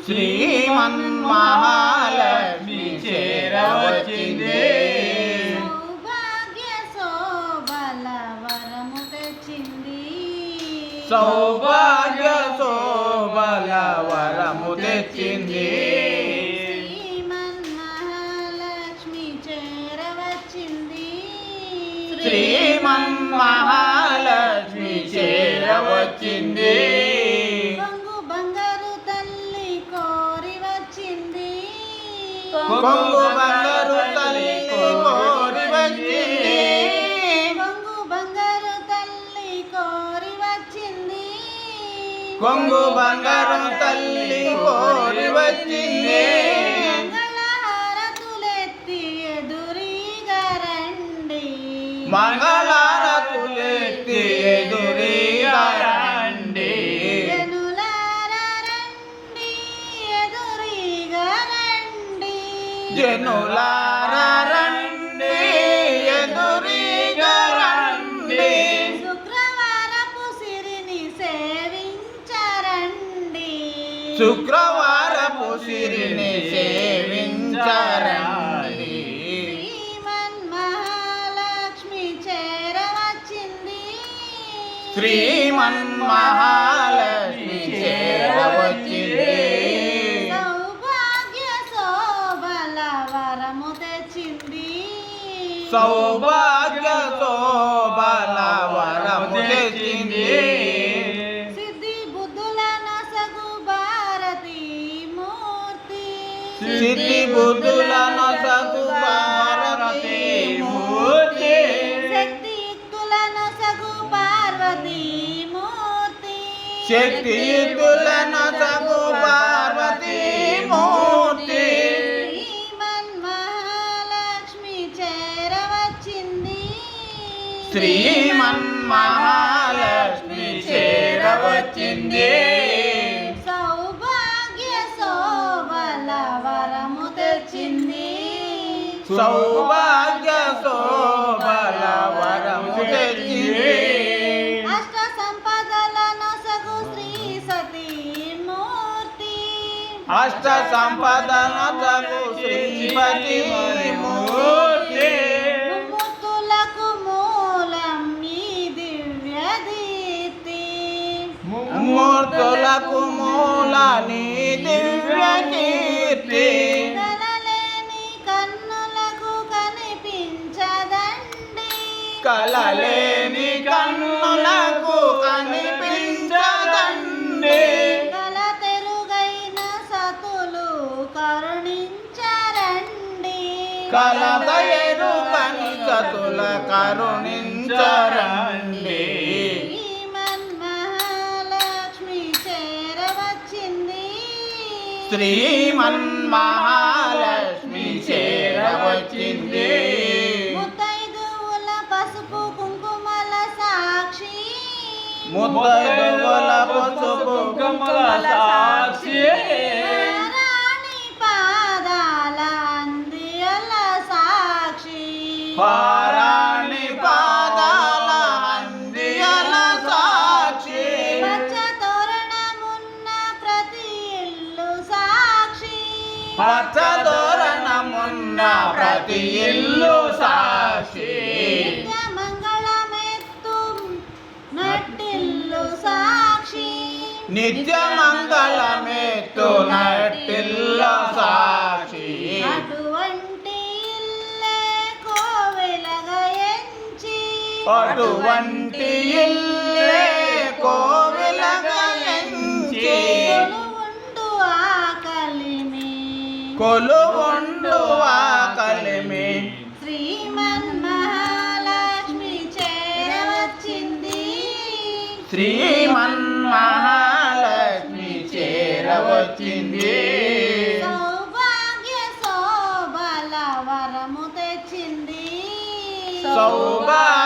శ్రీమన్మహాలక్ష్మి చేరవచ్చింది. సౌభాగ్య శోభల వరము తెచ్చింది. సౌభాగ్య శోభల వరము తెచ్చింది. శ్రీమన్మహాలక్ష్మి చేరవచ్చింది. శ్రీమన్మహాలక్ష్మి చేరవచ్చింది. కొంగు బంగారు తల్లి కోరి వచ్చింది. కొంగు బంగారు తల్లి కోరి వచ్చింది. కొంగు బంగారు తల్లి కోరి వచ్చింది. మంగళహారతులెత్తి ఎదురీగా రండి. మంగళహారతులెత్తి ఎదురీగా రండి. జనులారా రండి, ఎదురీగా రండి. శుక్రవారపు సిరిని సేవించరండి. శుక్రవారపు సిరిని సేవించరండి. శ్రీమన్మహాలక్ష్మి చేరవచ్చింది. శ్రీమన్మహాలక్ష్మి చేరవచ్చింది. సౌభాగ్య శోభల వరము తెచ్చింది. సిద్ధి బుద్ధుల నొసగు భారతీ మూర్తి. సిద్ధి బుద్ధుల నొసగు భారతీ మూర్తి. శక్తియుక్తుల నొసగు పార్వతీ మూర్తి. శక్తియుక్తుల నొసగు పార్వతీ మూర్తి. శ్రీమన్మహాలక్ష్మి చేరవచ్చింది. సౌభాగ్య శోభల వరము తెచ్చింది. సౌభాగ్య శోభల వరము తెచ్చింది. అష్ట సంపదల నొసగు శ్రీ సతీ మూర్తి. అష్ట సంపద నొసగు శ్రీపతి మూర్తి. మూర్తులకు మూలని దివ్య కీర్తి. కలలేని కన్నులకు కనిపించదండి. కలలేని కన్నులకు కనిపించదండి. కల తెరుగైన సతులు కరుణించరండి. కల తెరుగని సతుల కరుణించరండి. శ్రీమన్మహాలక్ష్మి చేరవచ్చింది. ముత్తైదువుల పసుపు కుంకుమల సాక్షి. ముత్తైదువుల పసుపు కుంకుమల సాక్షి. రాణి పాదాల అందియల సాక్షి. పారాణి పాదాల అందియల సాక్షి. పచ్చదోరణమున్న ప్రతి ఇల్లు సాక్షి. నిత్యమంగళమెత్తు నట్టిల్లు సాక్షి. నిత్యమంగళమెత్తు నట్టిల్లు సాక్షి. అటువంటి ఇల్లే కోవెలగా ఎంచి. అటువంటి ఇల్లే కోవెలగా ఎంచి. కొలువుండు ఆకలిమి. శ్రీమన్మహాలక్ష్మి చేరవచ్చింది. శ్రీమన్మహాలక్ష్మి చేరవచ్చింది. సౌభాగ్య శోభల వరము తెచ్చింది. సౌభాగ్య